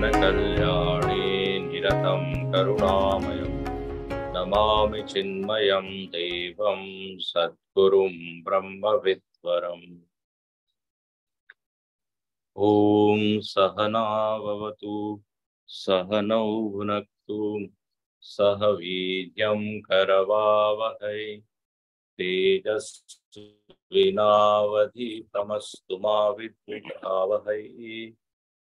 कल्याणे निरतं करुणामयं नमामि चिन्मयं देवं सद्गुरुं ब्रह्मविद्वरम्। ॐ सहना भवतु सहनौ भुनक्तु सह वीर्यं करवावहै तेजस्विनावधीतमस्तु मा विद्विषावहै।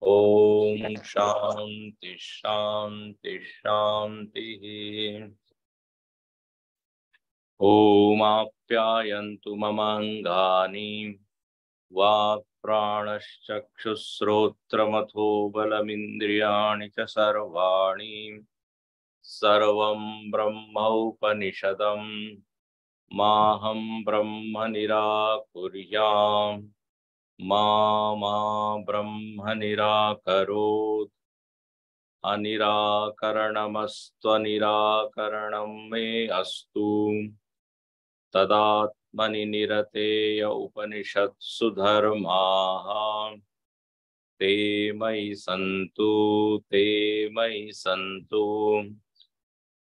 ओम शांति शांति शांति। ओम आप्यायन्तु ममाङ्गानि वाक्प्राणश्चक्षुश्रोत्रमथो बलमिन्द्रियाणि च सर्वाणि सर्वं ब्रह्मोपनिषदम् माहं ब्रह्म निराकुर्याम् मा ब्रह्म निराकरोत् अनिराकरणमस्त्वनिराकरणं मे अस्तु। तदात्मनि निरतेय उपनिषत्सु धर्माः ते मयि सन्तु ते मयि सन्तु।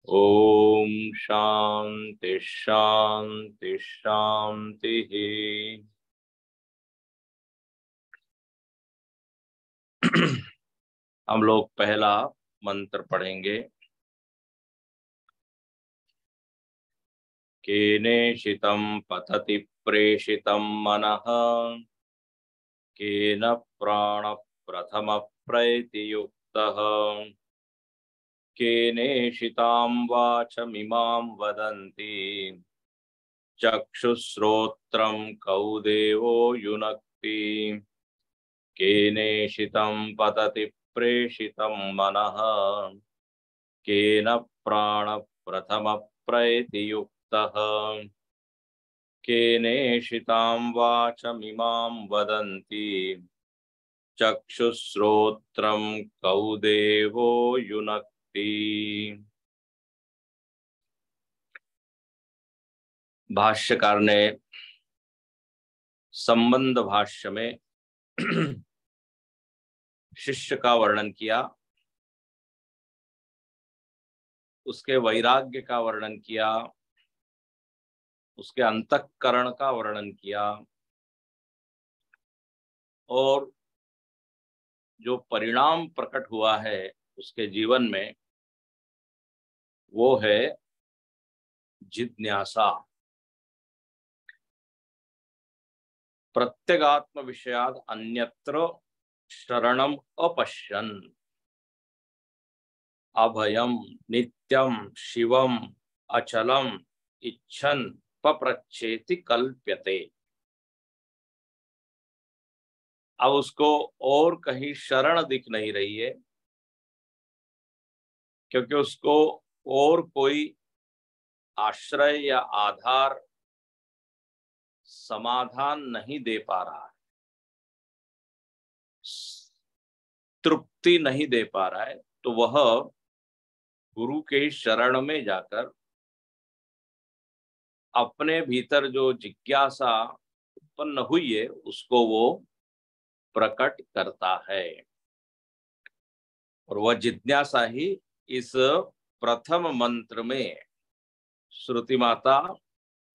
ओम शांति शांति शांति। हम लोग पहला मंत्र पढ़ेंगे। केनेषितं पतति प्रेषितं मनः केन प्राण प्रथम प्रैतियुक्तः केनेषितां वाचमिमां वदन्ति चक्षुश्रोत्रं कौ देवो युनक्ति केनेषितं पतति प्रेषितं मनः केन प्राण प्रथम प्रैतियुक्तः केनेषितां वाचमिमां वदन्ति चक्षुश्रोत्रं कौ देवो युनक्ति। भाष्यकार ने संबंध भाष्य में शिष्य का वर्णन किया, उसके वैराग्य का वर्णन किया, उसके अंतःकरण का वर्णन किया और जो परिणाम प्रकट हुआ है उसके जीवन में वो है जिज्ञासा। प्रत्यगात्म विषयाद अन्यत्र शरणम अपश्यन् अभयम नित्यम शिवम अचलम इच्छन पप्रच्छेति कल्प्यते। अब उसको और कहीं शरण दिख नहीं रही है क्योंकि उसको और कोई आश्रय या आधार समाधान नहीं दे पा रहा है, तृप्ति नहीं दे पा रहा है। तो वह गुरु के शरण में जाकर अपने भीतर जो जिज्ञासा उत्पन्न हुई है उसको वो प्रकट करता है और वह जिज्ञासा ही इस प्रथम मंत्र में श्रुति माता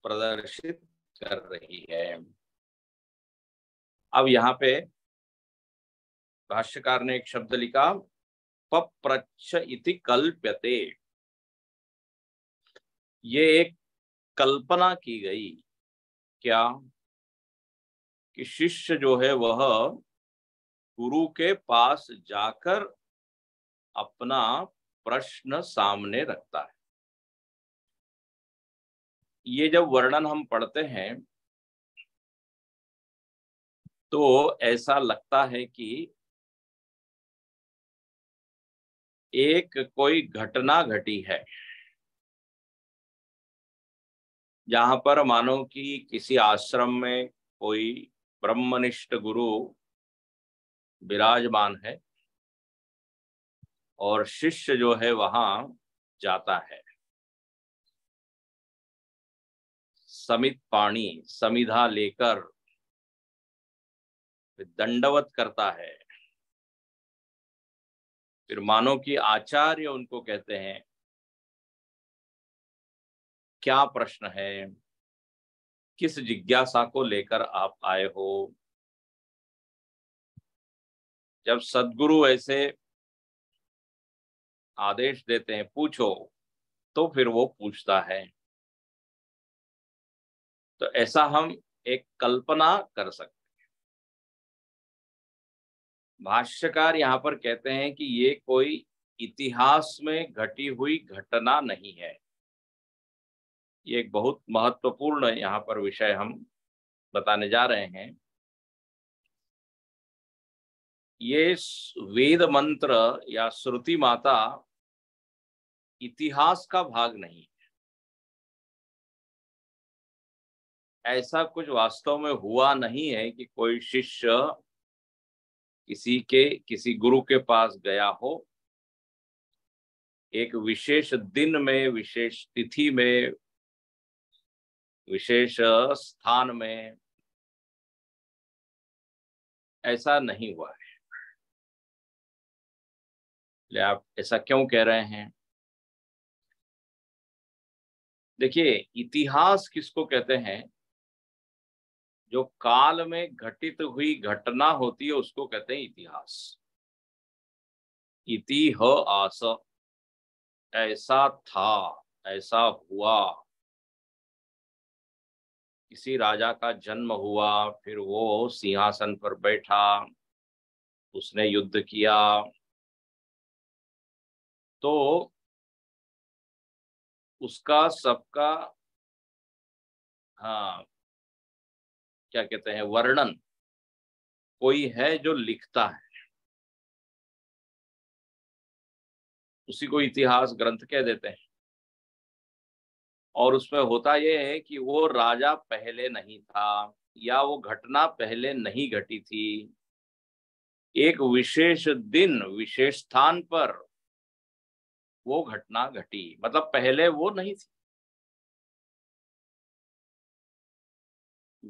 प्रदर्शित कर रही है। अब यहाँ पे भाष्यकार ने एक शब्द लिखा पप्रच्छ इति कल्प्यते। ये एक कल्पना की गई क्या कि शिष्य जो है वह गुरु के पास जाकर अपना प्रश्न सामने रखता है। ये जब वर्णन हम पढ़ते हैं तो ऐसा लगता है कि एक कोई घटना घटी है जहां पर मानो कि किसी आश्रम में कोई ब्रह्मनिष्ठ गुरु विराजमान है और शिष्य जो है वहां जाता है, समित पाणी समिधा लेकर दंडवत करता है फिर मानो कि आचार्य उनको कहते हैं, क्या प्रश्न है, किस जिज्ञासा को लेकर आप आए हो। जब सद्गुरु ऐसे आदेश देते हैं पूछो, तो फिर वो पूछता है। तो ऐसा हम एक कल्पना कर सकते। भाष्यकार यहाँ पर कहते हैं कि ये कोई इतिहास में घटी हुई घटना नहीं है। ये एक बहुत महत्वपूर्ण यहाँ पर विषय हम बताने जा रहे हैं। ये वेद मंत्र या श्रुति माता इतिहास का भाग नहीं है। ऐसा कुछ वास्तव में हुआ नहीं है कि कोई शिष्य किसी गुरु के पास गया हो, एक विशेष दिन में, विशेष तिथि में, विशेष स्थान में। ऐसा नहीं हुआ है। आप ऐसा क्यों कह रहे हैं? देखिए, इतिहास किसको कहते हैं? जो काल में घटित हुई घटना होती है उसको कहते हैं इतिहास। इति ह आस, ऐसा था, ऐसा हुआ। किसी राजा का जन्म हुआ, फिर वो सिंहासन पर बैठा, उसने युद्ध किया, तो उसका सबका, हाँ, क्या कहते हैं, वर्णन कोई है जो लिखता है, उसी को इतिहास ग्रंथ कह देते हैं। और उसमें होता यह है कि वो राजा पहले नहीं था, या वो घटना पहले नहीं घटी थी। एक विशेष दिन, विशेष स्थान पर वो घटना घटी, मतलब पहले वो नहीं थी।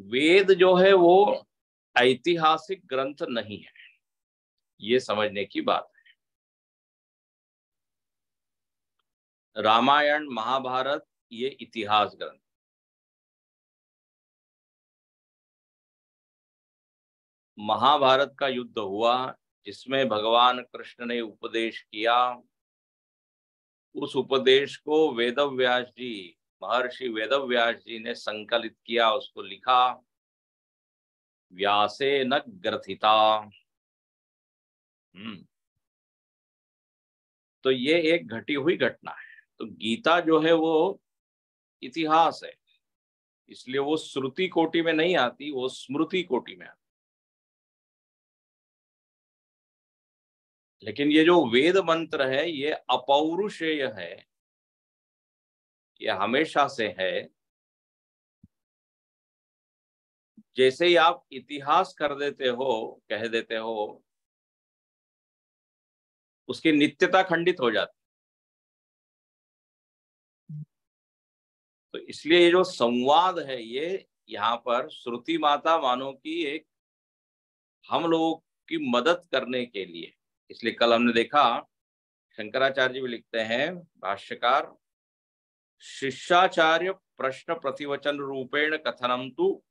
वेद जो है वो ऐतिहासिक ग्रंथ नहीं है, ये समझने की बात है। रामायण, महाभारत ये इतिहास ग्रंथ। महाभारत का युद्ध हुआ जिसमें भगवान कृष्ण ने उपदेश किया। उस उपदेश को वेदव्यास जी, महर्षि वेदव्यास जी ने संकलित किया, उसको लिखा। व्यासे न ग्रथिता। तो ये एक घटी हुई घटना है। तो गीता जो है वो इतिहास है, इसलिए वो श्रुति कोटि में नहीं आती, वो स्मृति कोटि में आती। लेकिन ये जो वेद मंत्र है ये अपौरुषेय है, ये हमेशा से है। जैसे ही आप इतिहास कर देते हो, कह देते हो, उसकी नित्यता खंडित हो जाती। तो इसलिए ये जो संवाद है, ये यहाँ पर श्रुति माता मानो की एक हम लोगों की मदद करने के लिए। इसलिए कल हमने देखा, शंकराचार्य जी भी लिखते हैं, भाष्यकार, शिष्याचार्य प्रश्न प्रतिवचन रूपेण कथनम तु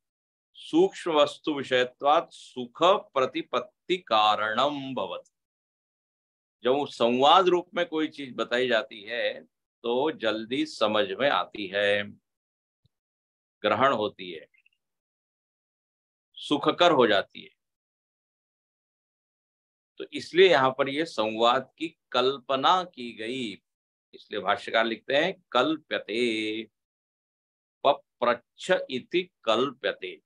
सूक्ष्म वस्तु विषयत्वात् सुख प्रतिपत्ति कारणम भवति। जब संवाद रूप में कोई चीज बताई जाती है तो जल्दी समझ में आती है, ग्रहण होती है, सुखकर हो जाती है। तो इसलिए यहाँ पर ये संवाद की कल्पना की गई। इसलिए भाष्यकार लिखते हैं कल्प्यते, पप्रच्छ इति कल्प्यते।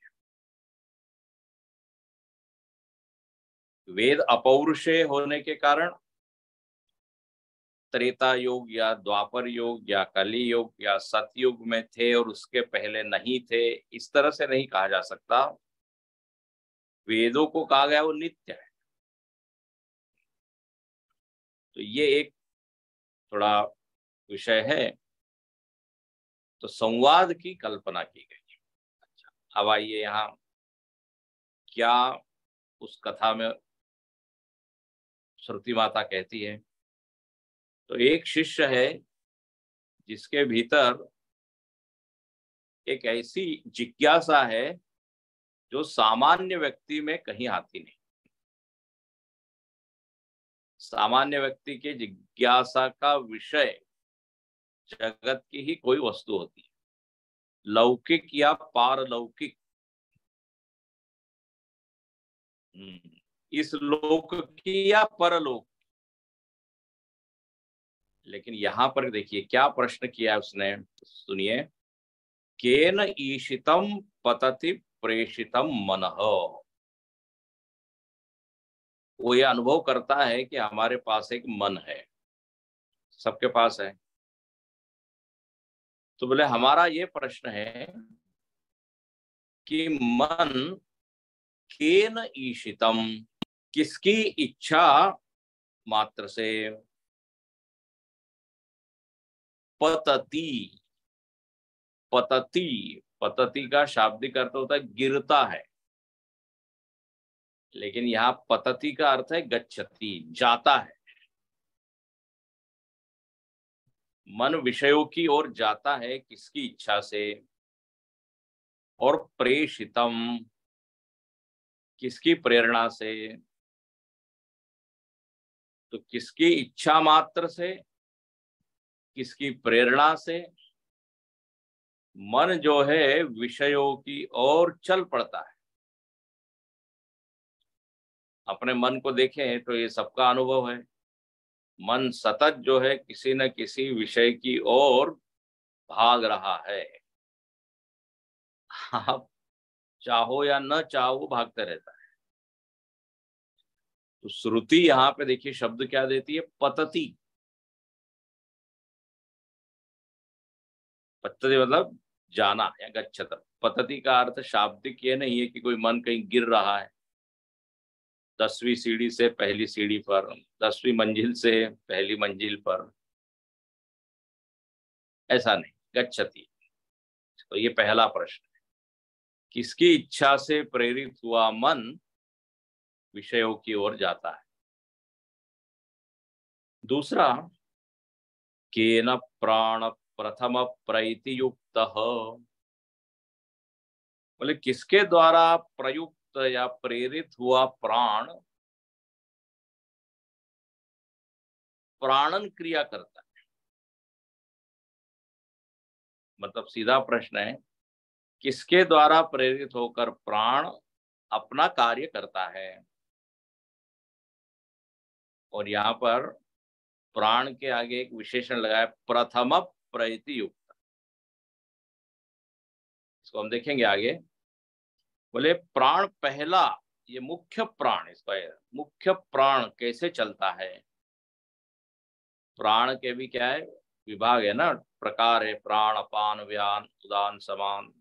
वेद अपौरुषेय होने के कारण त्रेता युग या द्वापर युग या कली युग या सतयुग में थे और उसके पहले नहीं थे, इस तरह से नहीं कहा जा सकता। वेदों को कहा गया वो नित्य है। तो ये एक थोड़ा विषय है। तो संवाद की कल्पना की गई। अच्छा, अब आइए यहाँ क्या उस कथा में श्रुति माता कहती है। तो एक शिष्य है जिसके भीतर एक ऐसी जिज्ञासा है जो सामान्य व्यक्ति में कहीं आती नहीं। सामान्य व्यक्ति के जिज्ञासा का विषय जगत की ही कोई वस्तु होती है, लौकिक या पारलौकिक, इस लोक की या परलोक। लेकिन यहां पर देखिए क्या प्रश्न किया है उसने, सुनिए। केन ईशितम पतति प्रेषितम मनः। वो ये अनुभव करता है कि हमारे पास एक मन है, सबके पास है। तो बोले हमारा ये प्रश्न है कि मन केन ईशितम, किसकी इच्छा मात्र से, पतति। पतति, पतति का शाब्दिक अर्थ होता है गिरता है, लेकिन यहाँ पतति का अर्थ है गच्छति, जाता है। मन विषयों की ओर जाता है किसकी इच्छा से, और प्रेषितम, किसकी प्रेरणा से। तो किसकी इच्छा मात्र से, किसकी प्रेरणा से मन जो है विषयों की ओर चल पड़ता है। अपने मन को देखें तो ये सबका अनुभव है, मन सतत जो है किसी न किसी विषय की ओर भाग रहा है। आप चाहो या न चाहो भागते रहता है। तो श्रुति यहाँ पे देखिए शब्द क्या देती है, पतति। पतति मतलब जाना या गच्छत। पतति का अर्थ शाब्दिक ये नहीं है कि कोई मन कहीं गिर रहा है, 10वीं सीढ़ी से पहली सीढ़ी पर, 10वीं मंजिल से पहली मंजिल पर, ऐसा नहीं, गच्छति। तो ये पहला प्रश्न है, किसकी इच्छा से प्रेरित हुआ मन विषयों की ओर जाता है। दूसरा, केन प्राण प्रथम प्रैति युक्त, बोले किसके द्वारा प्रयुक्त या प्रेरित हुआ प्राण प्राणन क्रिया करता है। मतलब सीधा प्रश्न है, किसके द्वारा प्रेरित होकर प्राण अपना कार्य करता है। और यहाँ पर प्राण के आगे एक विशेषण लगाया, प्रथम प्रैति युक्त। इसको हम देखेंगे आगे। बोले प्राण पहला, ये मुख्य प्राण, इसका मुख्य प्राण कैसे चलता है। प्राण के भी क्या है, विभाग है ना, प्रकार है, प्राण अपान व्यान उदान समान।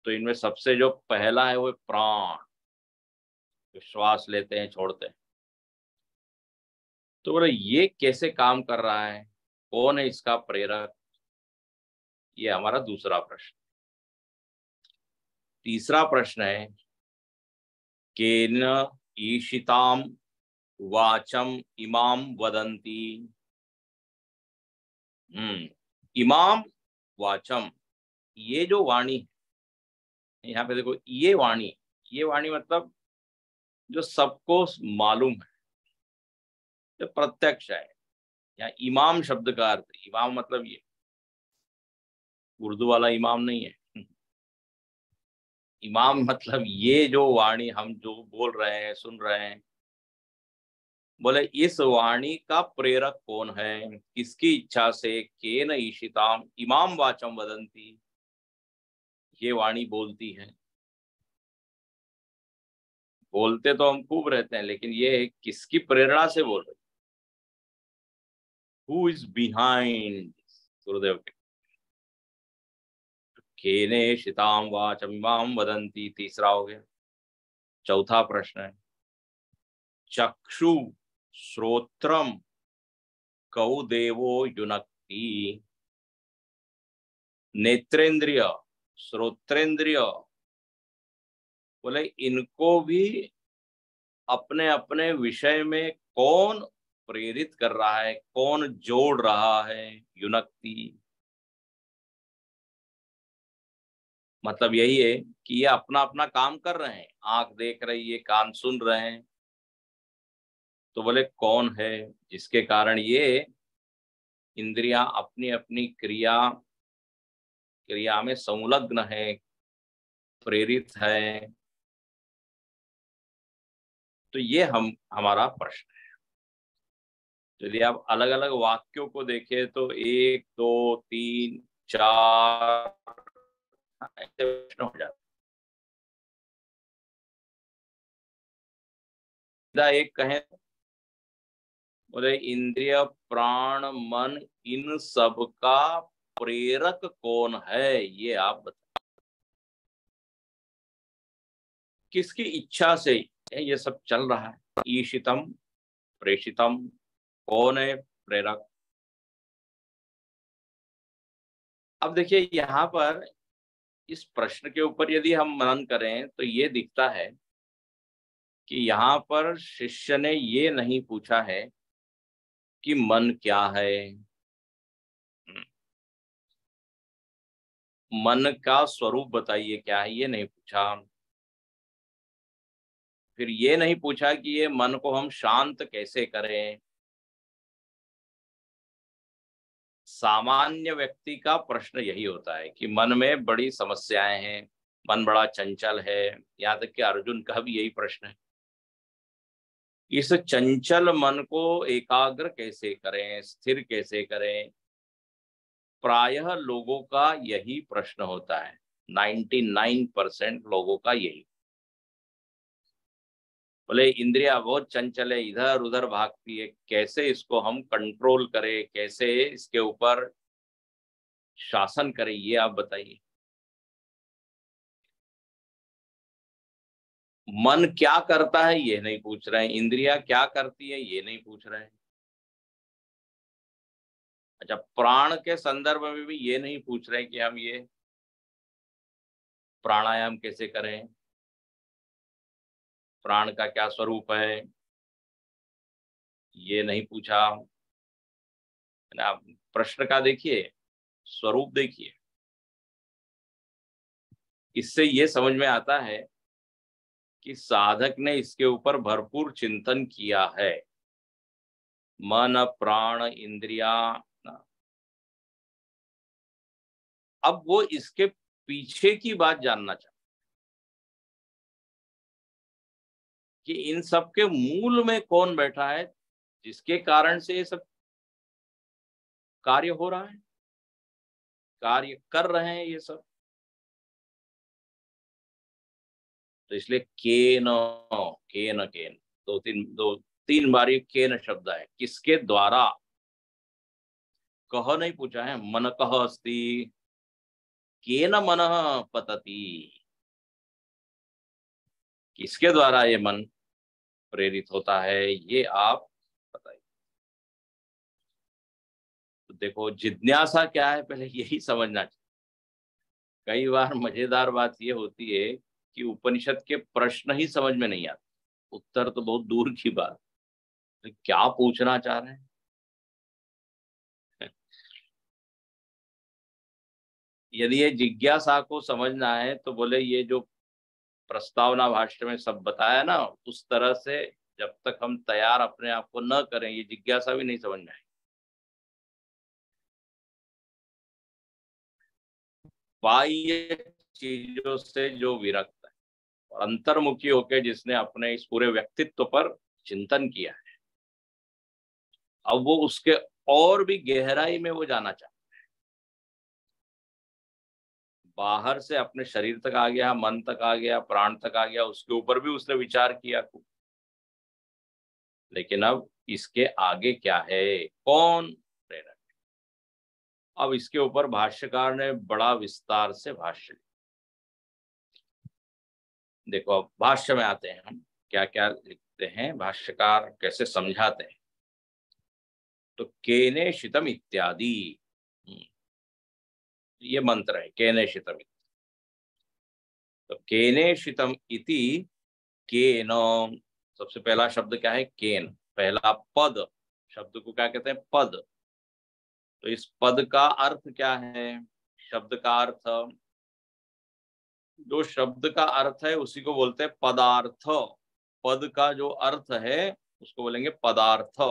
तो इनमें सबसे जो पहला है वो प्राण, जो श्वास लेते हैं छोड़ते हैं। तो बोले ये कैसे काम कर रहा है, कौन है इसका प्रेरक, ये हमारा दूसरा प्रश्न। तीसरा प्रश्न है, केन ईशिताम वाचम इमाम वदंती। इमाम वाचम, ये जो वाणी है, यहाँ पे देखो ये वाणी मतलब जो सबको मालूम है, जो प्रत्यक्ष है। यहाँ इमाम शब्द का अर्थ, इमाम मतलब ये उर्दू वाला इमाम नहीं है। इमाम मतलब ये जो वाणी हम जो बोल रहे हैं, सुन रहे हैं। बोले इस वाणी का प्रेरक कौन है, किसकी इच्छा से, केन ईशिताम इमाम वाचम वदंती, ये वाणी बोलती है। बोलते तो हम खूब रहते हैं, लेकिन ये किसकी प्रेरणा से बोल रहे, हु इज बिहाइंड। गुरुदेव के केने शिताम वाचम इमाम वदंती, तीसरा हो गया। चौथा प्रश्न है, चक्षु श्रोत्रम कौ देवो युनक्ति। नेत्रेंद्रिय श्रोत्रेंद्रिय, बोले इनको भी अपने अपने विषय में कौन प्रेरित कर रहा है, कौन जोड़ रहा है, युनक्ति। मतलब यही है कि ये अपना अपना काम कर रहे हैं, आंख देख रही है, कान सुन रहे हैं, तो बोले कौन है जिसके कारण ये इंद्रियां अपनी अपनी क्रिया में संलग्न है, प्रेरित है। तो ये हमारा प्रश्न है। तो यदि आप अलग अलग वाक्यों को देखें तो 1 2 3 4 ऐसे प्रश्न हो जाते हैं। एक कहें, बोले इंद्रिय प्राण मन इन सब का प्रेरक कौन है, ये आप बताइए। किसकी इच्छा से ये सब चल रहा है? ईशितम प्रेषितम, कौन है प्रेरक? अब देखिए यहाँ पर इस प्रश्न के ऊपर यदि हम मनन करें तो ये दिखता है कि यहाँ पर शिष्य ने ये नहीं पूछा है कि मन क्या है, मन का स्वरूप बताइए क्या है, ये नहीं पूछा। फिर ये नहीं पूछा कि ये मन को हम शांत कैसे करें। सामान्य व्यक्ति का प्रश्न यही होता है कि मन में बड़ी समस्याएं हैं, मन बड़ा चंचल है। यहाँ तक कि अर्जुन का भी यही प्रश्न है, इस चंचल मन को एकाग्र कैसे करें, स्थिर कैसे करें। प्रायः लोगों का यही प्रश्न होता है, 99% लोगों का यही। बोले इंद्रिया बहुत चंचल है, इधर उधर भागती है, कैसे इसको हम कंट्रोल करें, कैसे इसके ऊपर शासन करें, ये आप बताइए। मन क्या करता है ये नहीं पूछ रहे हैं, इंद्रिया क्या करती है ये नहीं पूछ रहे हैं। अच्छा, प्राण के संदर्भ में भी ये नहीं पूछ रहे हैं कि हम ये प्राणायाम कैसे करें, प्राण का क्या स्वरूप है, ये नहीं पूछा है ना। प्रश्न का देखिए, स्वरूप देखिए, इससे ये समझ में आता है कि साधक ने इसके ऊपर भरपूर चिंतन किया है। मन प्राण इंद्रिया, अब वो इसके पीछे की बात जानना चाहता कि इन सब के मूल में कौन बैठा है जिसके कारण से ये सब कार्य हो रहा है, कार्य कर रहे हैं ये सब। तो इसलिए केन केन केन, दो तीन बार ये केन शब्द है, किसके द्वारा। कह नहीं पूछा है, मन कह अस्ति, केन मन पतति, किसके द्वारा ये मन प्रेरित होता है, ये आप बताइए। तो देखो जिज्ञासा क्या है पहले यही समझना चाहिए। कई बार मजेदार बात ये होती है कि उपनिषद के प्रश्न ही समझ में नहीं आते, उत्तर तो बहुत दूर की बात, तो क्या पूछना चाह रहे हैं। यदि ये जिज्ञासा को समझना है तो बोले ये जो प्रस्तावना भाष्य में सब बताया ना, उस तरह से जब तक हम तैयार अपने आप को न करें, ये जिज्ञासा भी नहीं समझ में आएगी। बाह्य चीजों से जो विरक्त है और अंतर्मुखी होकर जिसने अपने इस पूरे व्यक्तित्व पर चिंतन किया है, अब वो उसके और भी गहराई में वो जाना चाहता है। बाहर से अपने शरीर तक आ गया, मन तक आ गया, प्राण तक आ गया, उसके ऊपर भी उसने विचार किया, लेकिन अब इसके आगे क्या है, कौन प्रेरक। अब इसके ऊपर भाष्यकार ने बड़ा विस्तार से भाष्य लिखा। देखो अब भाष्य में आते हैं हम, क्या क्या लिखते हैं भाष्यकार, कैसे समझाते हैं। तो केने शितम इत्यादि, ये मंत्र है केने शितम। तो केने शितम इति केन, सबसे पहला शब्द क्या है, केन, पहला पद शब्द को क्या कहते हैं? पद। तो इस पद का अर्थ क्या है? शब्द का अर्थ, जो शब्द का अर्थ है उसी को बोलते हैं पदार्थ। पद का जो अर्थ है उसको बोलेंगे पदार्थ।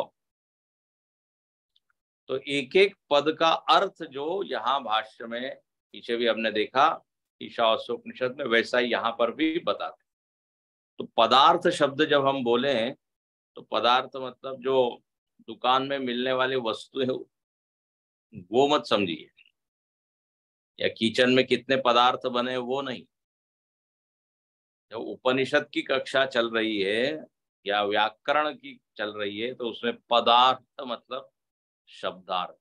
तो एक एक पद का अर्थ जो यहाँ भाष्य में पीछे भी हमने देखा ईशावास्योपनिषद में, वैसा ही यहाँ पर भी बताते। तो पदार्थ शब्द जब हम बोले तो पदार्थ मतलब जो दुकान में मिलने वाली वस्तु है वो मत समझिए, या किचन में कितने पदार्थ बने वो नहीं। जब उपनिषद की कक्षा चल रही है या व्याकरण की चल रही है तो उसमें पदार्थ मतलब शब्दार्थ।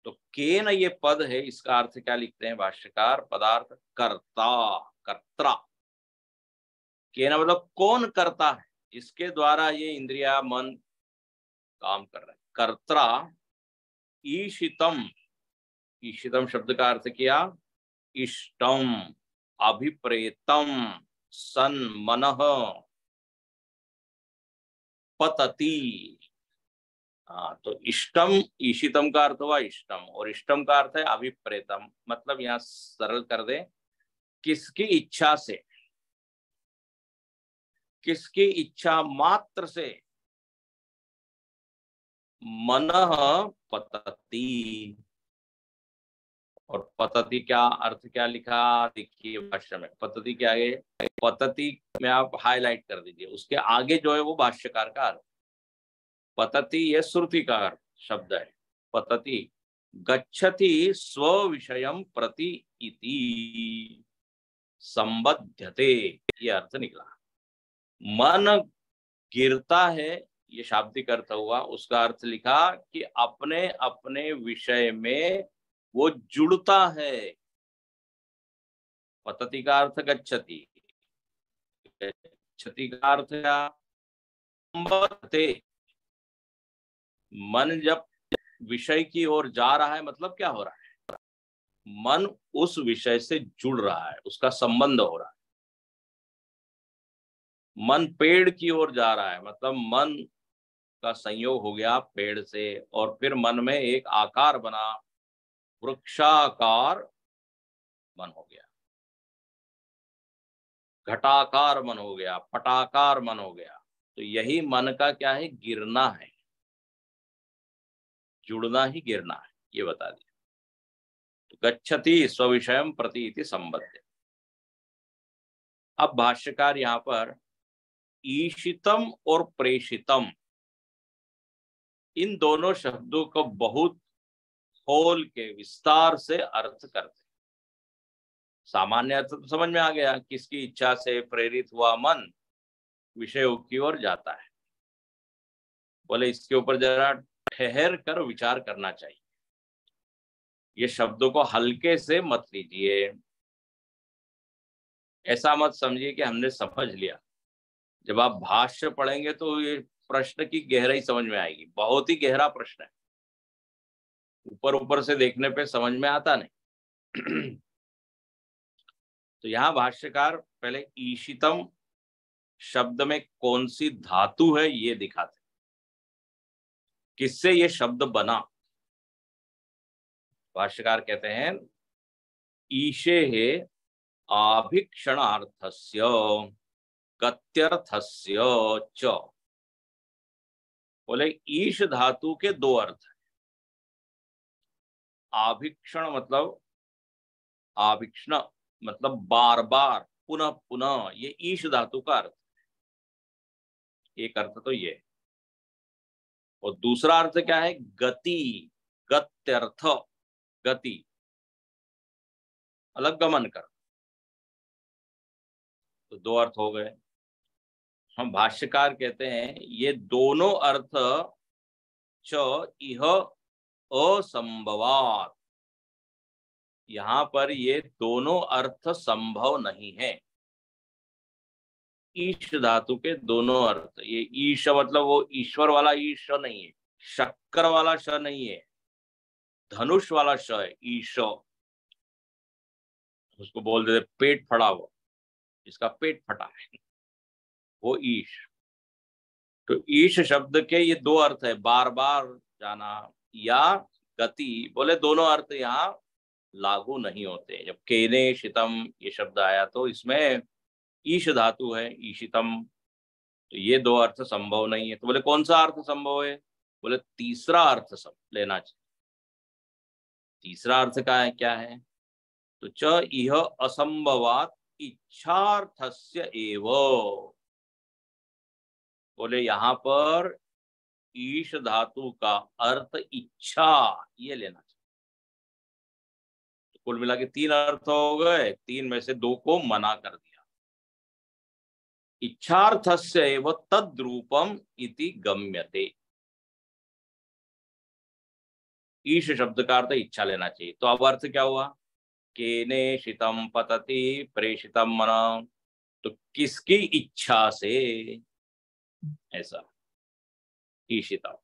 तो केन ये पद है, इसका अर्थ क्या लिखते हैं भाष्यकार? पदार्थ कर्ता, कर्ता। केन मतलब कौन करता है, जिसके द्वारा ये इंद्रिया मन काम कर रहे हैं। कर्ता ईशितम, ईशितम शब्द का अर्थ किया इष्टम, अभिप्रेतम, सन मनः पतति। हाँ, तो इष्टम, ईशितम का अर्थ हुआ इष्टम, और इष्टम का अर्थ है अभिप्रेतम। मतलब यहाँ सरल कर दे, किसकी इच्छा से, किसकी इच्छा मात्र से मनः पतति। और पतति का अर्थ क्या लिखा देखिए भाष्य में, पतति के आगे, पतति में आप हाईलाइट कर दीजिए, उसके आगे जो है वो भाष्यकार का अर्थ। पतति ये श्रुति का शब्द है। पतति गच्छति स्व विषयम प्रति इति संबध्यते, ये अर्थ निकला। मन गिरता है, ये शाब्दिक अर्थ हुआ। उसका अर्थ लिखा कि अपने अपने विषय में वो जुड़ता है। पतति का अर्थ गच्छति, गच्छति का अर्थ क्या? संबद्धते। मन जब विषय की ओर जा रहा है मतलब क्या हो रहा है? मन उस विषय से जुड़ रहा है, उसका संबंध हो रहा है। मन पेड़ की ओर जा रहा है मतलब मन का संयोग हो गया पेड़ से, और फिर मन में एक आकार बना, वृक्षाकार मन हो गया, घटाकार मन हो गया, पटाकार मन हो गया। तो यही मन का क्या है? गिरना है, जुड़ना ही गिरना है, ये बता दिया। तो गच्छति स्वविषयम प्रति इति संबद्ध। अब भाष्यकार यहाँ पर ईशितम और प्रेषितम, इन दोनों शब्दों को बहुत खोल के विस्तार से अर्थ करते। सामान्य अर्थ तो समझ में आ गया, किसकी इच्छा से प्रेरित हुआ मन विषयों की ओर जाता है। बोले इसके ऊपर जरा ठहर कर विचार करना चाहिए, ये शब्दों को हल्के से मत लीजिए। ऐसा मत समझिए कि हमने समझ लिया। जब आप भाष्य पढ़ेंगे तो ये प्रश्न की गहराई समझ में आएगी। बहुत ही गहरा प्रश्न है, ऊपर ऊपर से देखने पे समझ में आता नहीं। तो यहाँ भाष्यकार पहले ईशितम शब्द में कौन सी धातु है ये दिखाते, किससे ये शब्द बना। भाष्यकार कहते हैं ईशे है आभिक्षणार्थस्य गत्यर्थस्य च। बोले ईश धातु के दो अर्थ है। आभिक्षण मतलब, आभिक्षण मतलब बार बार, पुनः पुनः, ये ईश धातु का अर्थ। एक अर्थ तो ये, और दूसरा अर्थ क्या है? गति, गत्यर्थ, गति अलग गमन कर। तो दो अर्थ हो गए। हम भाष्यकार कहते हैं ये दोनों अर्थ च इह असंभवात, यहां पर ये दोनों अर्थ संभव नहीं है। ईश धातु के दोनों अर्थ, ये ईश मतलब वो ईश्वर वाला ईश नहीं है, शक्कर वाला श नहीं है, धनुष वाला श है, ईश। उसको बोल देते पेट फटा हुआ, इसका पेट फटा है, वो ईश। तो ईश शब्द के ये दो अर्थ है, बार बार जाना या गति। बोले दोनों अर्थ यहाँ लागू नहीं होते। जब केने शितम ये शब्द आया तो इसमें ईश धातु है, ईशितम, तो ये दो अर्थ संभव नहीं है। तो बोले कौन सा अर्थ संभव है? बोले तीसरा अर्थ सब लेना चाहिए। तीसरा अर्थ का है क्या है? तो च इह असंभवात इच्छार्थस्य एव। बोले यहां पर ईश धातु का अर्थ इच्छा ये लेना चाहिए। तो कुल मिला के तीन अर्थ हो गए, तीन में से दो को मना कर दिया। इच्छार्थस्य एव तद्रूपम इति गम्यते। ईश शब्द का अर्थ इच्छा लेना चाहिए। तो अब अर्थ क्या हुआ? केने शितम पतति प्रेषितम मन, तो किसकी इच्छा से, ऐसा ईशितम,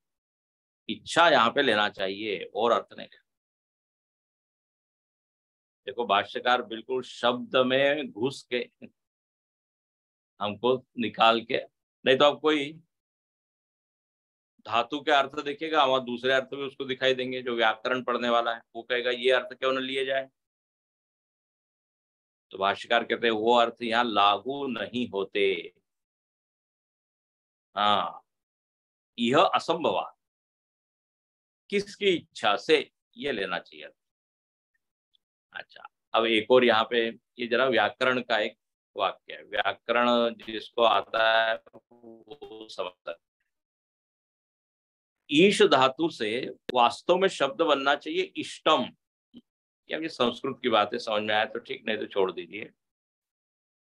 इच्छा यहाँ पे लेना चाहिए और अर्थ नहीं लेना। देखो भाष्यकार बिल्कुल शब्द में घुस के हमको निकाल के, नहीं तो अब कोई धातु के अर्थ देखेगा वहां दूसरे अर्थ भी उसको दिखाई देंगे। जो व्याकरण पढ़ने वाला है वो कहेगा ये अर्थ क्यों न लिए जाए। तो भाष्यकार कहते हैं वो अर्थ यहाँ लागू नहीं होते। हाँ, यह असंभव, किसकी इच्छा से, ये लेना चाहिए। अच्छा, अब एक और यहाँ पे ये जरा व्याकरण का एक वाक्य है। व्याकरण जिसको आता है वो समझता है। ईश धातु से वास्तव में शब्द बनना चाहिए इष्टम। ये संस्कृत की बात है, समझ में आया तो ठीक, नहीं तो छोड़ दीजिए।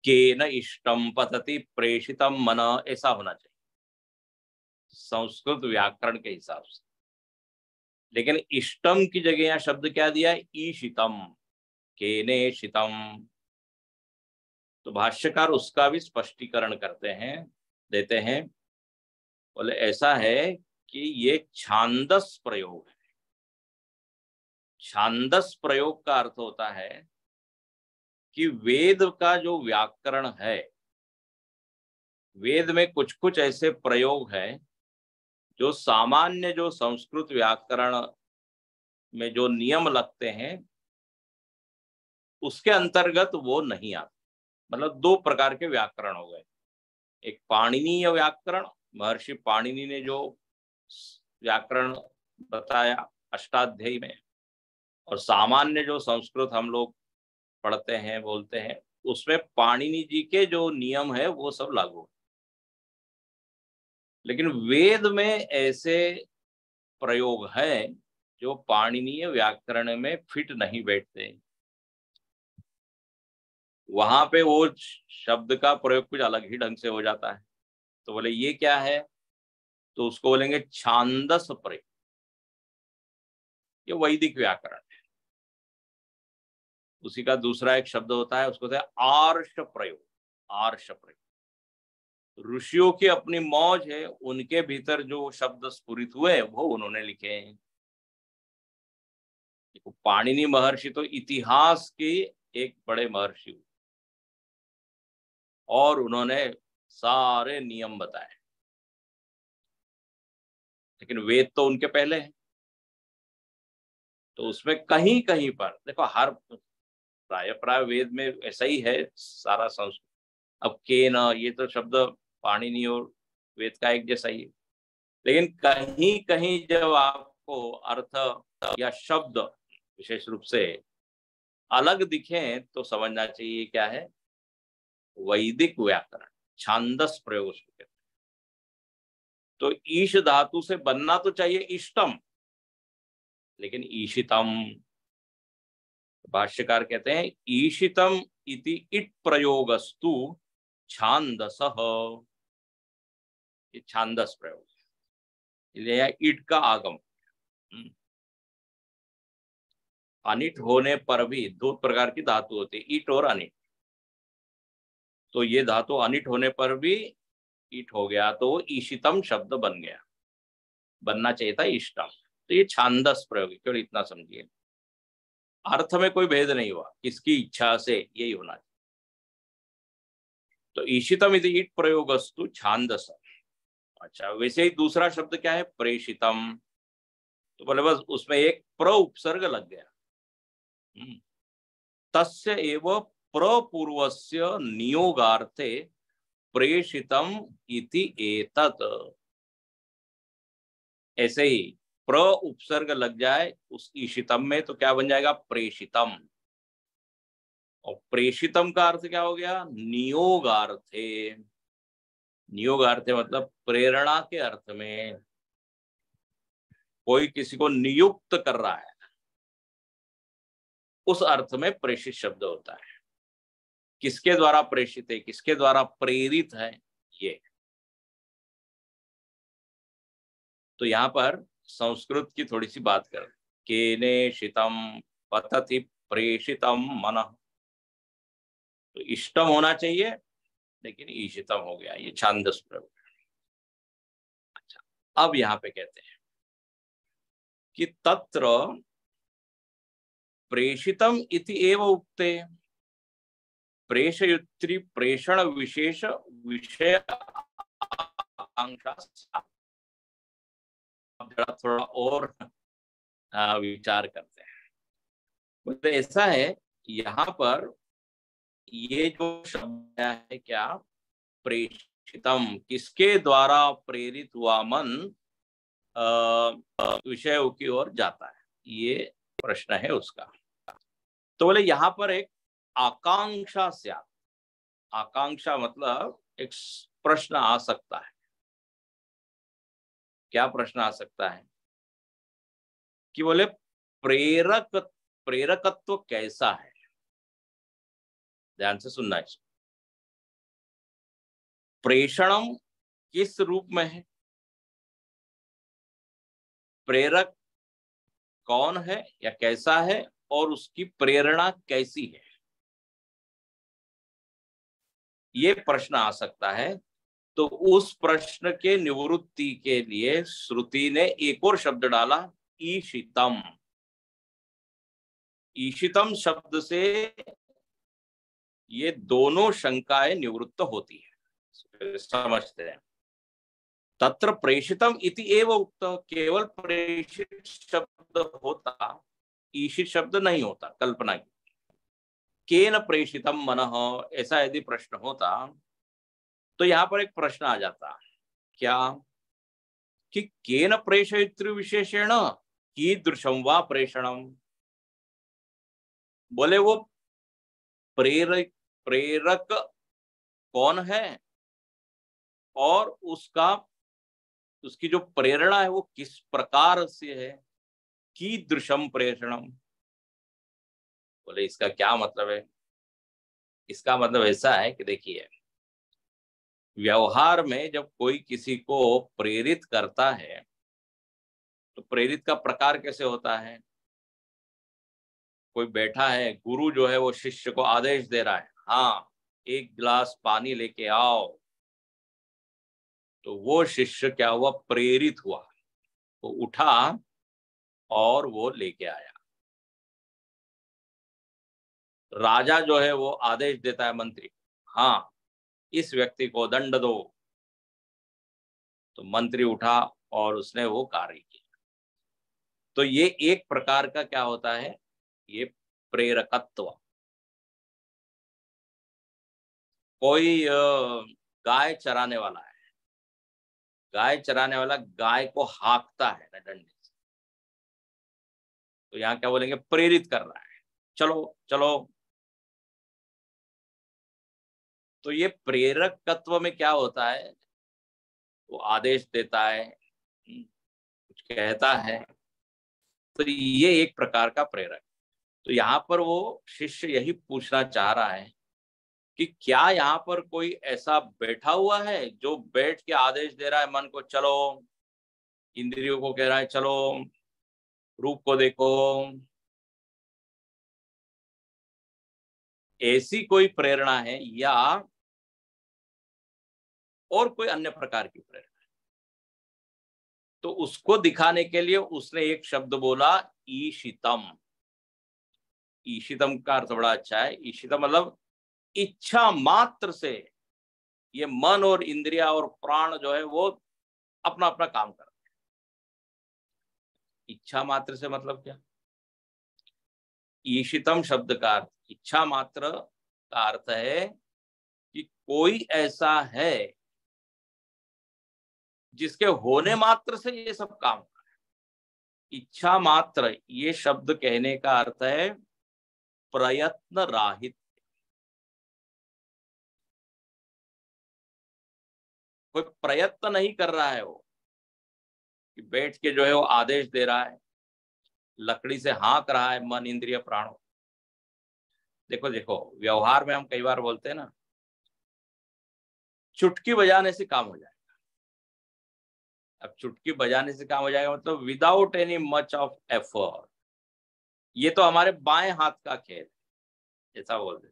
केन इष्टम पतति प्रेषितम मन, ऐसा होना चाहिए संस्कृत व्याकरण के हिसाब से। लेकिन इष्टम की जगह यहाँ शब्द क्या दिया है? ईशितम, केने शितम। तो भाष्यकार उसका भी स्पष्टीकरण करते हैं, देते हैं। बोले ऐसा है कि ये छांदस प्रयोग है। छांदस प्रयोग का अर्थ होता है कि वेद का जो व्याकरण है, वेद में कुछ कुछ ऐसे प्रयोग है जो सामान्य जो संस्कृत व्याकरण में जो नियम लगते हैं उसके अंतर्गत वो नहीं आते। मतलब दो प्रकार के व्याकरण हो गए। एक पाणिनीय व्याकरण, महर्षि पाणिनि ने जो व्याकरण बताया अष्टाध्यायी में, और सामान्य जो संस्कृत हम लोग पढ़ते हैं बोलते हैं उसमें पाणिनि जी के जो नियम है वो सब लागू। लेकिन वेद में ऐसे प्रयोग है जो पाणिनीय व्याकरण में फिट नहीं बैठते। वहां पे वो शब्द का प्रयोग कुछ अलग ही ढंग से हो जाता है। तो बोले ये क्या है? तो उसको बोलेंगे छांदस प्रयोग। ये वैदिक व्याकरण है। उसी का दूसरा एक शब्द होता है, उसको कहते हैं आर्ष प्रयोग। आर्ष प्रयोग ऋषियों की अपनी मौज है, उनके भीतर जो शब्द स्फुरित हुए वो उन्होंने लिखे हैं। पाणिनि महर्षि तो इतिहास के एक बड़े महर्षि हुए और उन्होंने सारे नियम बताए। लेकिन वेद तो उनके पहले हैं। तो उसमें कहीं कहीं पर देखो, हर प्राय वेद में ऐसा ही है सारा संस्कृत। अब के न, ये तो शब्द पाणिनि और वेद का एक जैसा ही है। लेकिन कहीं कहीं जब आपको अर्थ या शब्द विशेष रूप से अलग दिखे तो समझना चाहिए क्या है? वैदिक व्याकरण, छांदस प्रयोग उसको कहते हैं। तो ईश धातु से बनना तो चाहिए इष्टम, लेकिन ईशितम। भाष्यकार कहते हैं ईशितम इति इट प्रयोगस्तु छांदसः। ये छांदस प्रयोग है, इट का आगम। अनिट होने पर भी दो प्रकार की धातु होती है, ईट और अनिट। तो ये धातु अनिट होने पर भी ईट हो गया तो ईशितम शब्द बन गया। बनना चाहिए था इष्टम। तो ये छांदस प्रयोग, केवल इतना समझिए। अर्थ में कोई भेद नहीं हुआ, किसकी इच्छा से, यही होना चाहिए। तो ईशितम इति ईट प्रयोगस्तु छांदस। अच्छा, वैसे ही दूसरा शब्द क्या है, प्रेषितम, तो बोले बस उसमें एक प्र उपसर्ग लग गया। तस्य एव प्रपूर्वस्य नियोगार्थे प्रेषितम इति एतत्। ऐसे ही प्र उपसर्ग लग जाए उस ईशितम में तो क्या बन जाएगा, प्रेषितम। और प्रेषितम का अर्थ क्या हो गया, नियोगार्थे। नियोगार्थे मतलब प्रेरणा के अर्थ में, कोई किसी को नियुक्त कर रहा है, उस अर्थ में प्रेषित शब्द होता है। किसके द्वारा प्रेषित है, किसके द्वारा प्रेरित है, ये। तो यहां पर संस्कृत की थोड़ी सी बात करें। केनेषितम पतति प्रेषितम मनः, तो इष्टम होना चाहिए लेकिन ईशितम हो गया, ये छांदस प्रयोग। अच्छा, अब यहां पे कहते हैं कि तत्र प्रेषितम इति एव उक्ते प्रेषयित्री प्रेषण विशेष विषय आकांक्षा। थोड़ा और विचार करते हैं। तो ऐसा है, यहाँ पर ये जो शब्द है क्या, प्रेषितम, किसके द्वारा प्रेरित हुआ मन विषयों की ओर जाता है, ये प्रश्न है उसका। तो बोले यहाँ पर एक आकांक्षा से, आकांक्षा मतलब एक प्रश्न आ सकता है। क्या प्रश्न आ सकता है कि बोले प्रेरकत्व कैसा है। ध्यान से सुनना है। प्रेषणम किस रूप में है, प्रेरक कौन है या कैसा है, और उसकी प्रेरणा कैसी है, ये प्रश्न आ सकता है। तो उस प्रश्न के निवृत्ति के लिए श्रुति ने एक और शब्द डाला, ईशितम। ईशितम शब्द से ये दोनों शंकाएं निवृत्त होती है। समझते हैं। तत्र प्रेषितम इति एव उक्त, केवल प्रेषित शब्द होता, ईशित शब्द नहीं होता, कल्पना की। केन प्रेषितम मनः, ऐसा यदि प्रश्न होता तो यहां पर एक प्रश्न आ जाता, क्या कि केन प्रेषयितृ विशेषेण कीदृशं वा प्रेषणम। बोले वो प्रेरक कौन है और उसकी जो प्रेरणा है वो किस प्रकार से है, कीदृशम प्रेषणम। बोले इसका क्या मतलब है। इसका मतलब ऐसा है कि देखिए, व्यवहार में जब कोई किसी को प्रेरित करता है तो प्रेरित का प्रकार कैसे होता है। कोई बैठा है, गुरु जो है वो शिष्य को आदेश दे रहा है, हाँ 1 गिलास पानी लेके आओ, तो वो शिष्य क्या हुआ, प्रेरित हुआ, वो उठा और वो लेके आया। राजा जो है वो आदेश देता है मंत्री, हाँ इस व्यक्ति को दंड दो, तो मंत्री उठा और उसने वो कार्य किया। तो ये एक प्रकार का क्या होता है, ये प्रेरकत्व। कोई गाय चराने वाला है, गाय चराने वाला गाय को हाँकता है ना डंडे से, तो यहाँ क्या बोलेंगे, प्रेरित कर रहा है, चलो चलो। तो ये प्रेरकत्व में क्या होता है, वो आदेश देता है, कुछ कहता है, तो ये एक प्रकार का प्रेरक। तो यहाँ पर वो शिष्य यही पूछना चाह रहा है कि क्या यहाँ पर कोई ऐसा बैठा हुआ है जो बैठ के आदेश दे रहा है मन को, चलो, इंद्रियों को कह रहा है चलो, रूप को देखो, ऐसी कोई प्रेरणा है या और कोई अन्य प्रकार की प्रेरणा। तो उसको दिखाने के लिए उसने एक शब्द बोला, ईशितम। ईशितम का अर्थ बड़ा अच्छा है। ईशितम मतलब इच्छा मात्र से ये मन और इंद्रिया और प्राण जो है वो अपना अपना काम कर रहे हैं। इच्छा मात्र से मतलब क्या? ईशितम शब्द का अर्थ इच्छा मात्र का अर्थ है कि कोई ऐसा है जिसके होने मात्र से ये सब काम हो रहा है। इच्छा मात्र ये शब्द कहने का अर्थ है प्रयत्न राहित। कोई प्रयत्न नहीं कर रहा है, वो कि बैठ के जो है वो आदेश दे रहा है, लकड़ी से हाँक रहा है मन इंद्रिय प्राणों। देखो देखो व्यवहार में हम कई बार बोलते हैं ना, चुटकी बजाने से काम हो जाएगा। अब चुटकी बजाने से काम हो जाएगा मतलब without any much of effort. ये तो हमारे बाएं हाथ का खेल है, ऐसा बोलते।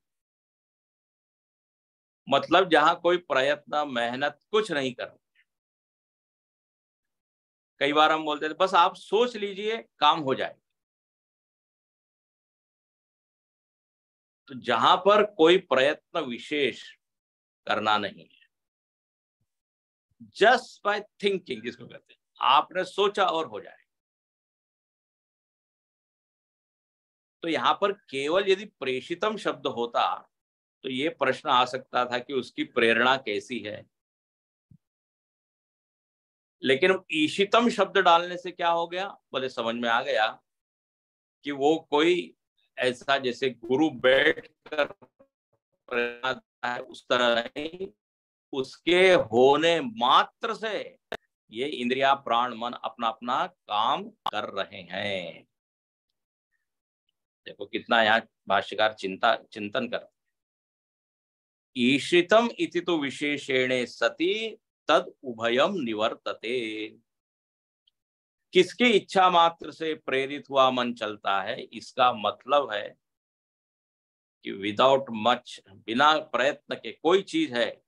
मतलब जहां कोई प्रयत्न मेहनत कुछ नहीं कर। कई बार हम बोलते थे बस आप सोच लीजिए काम हो जाएगा। तो जहां पर कोई प्रयत्न विशेष करना नहीं है, जस्ट बाय थिंकिंग जिसको कहते हैं, आपने सोचा और हो जाए। तो यहां पर केवल यदि प्रेषितम शब्द होता तो ये प्रश्न आ सकता था कि उसकी प्रेरणा कैसी है। लेकिन ईशितम शब्द डालने से क्या हो गया, बोले समझ में आ गया कि वो कोई ऐसा जैसे गुरु बैठ कर प्रेरणा देता है उस तरह नहीं, उसके होने मात्र से ये इंद्रिया प्राण मन अपना अपना काम कर रहे हैं। देखो कितना यहाँ भाष्यकार चिंतन कर। ईशितम इति तो विशेषेणे सति तद उभयम निवर्तते। किसकी इच्छा मात्र से प्रेरित हुआ मन चलता है, इसका मतलब है कि विदाउट मच, बिना प्रयत्न के कोई चीज है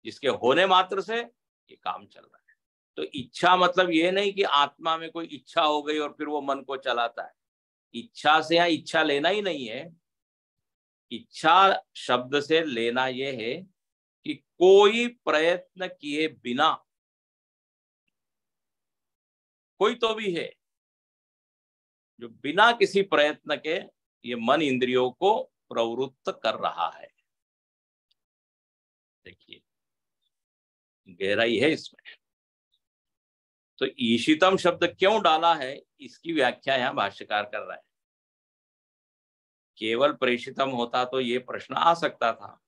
जिसके होने मात्र से ये काम चल रहा है। तो इच्छा मतलब ये नहीं कि आत्मा में कोई इच्छा हो गई और फिर वो मन को चलाता है। इच्छा से यहाँ इच्छा लेना ही नहीं है। इच्छा शब्द से लेना यह है कि कोई प्रयत्न किए बिना, कोई तो भी है जो बिना किसी प्रयत्न के ये मन इंद्रियों को प्रवृत्त कर रहा है। देखिए गहराई है इसमें। तो ईशितम शब्द क्यों डाला है, इसकी व्याख्या यहां भाष्यकार कर रहा है। केवल प्रेषितम होता तो ये प्रश्न आ सकता था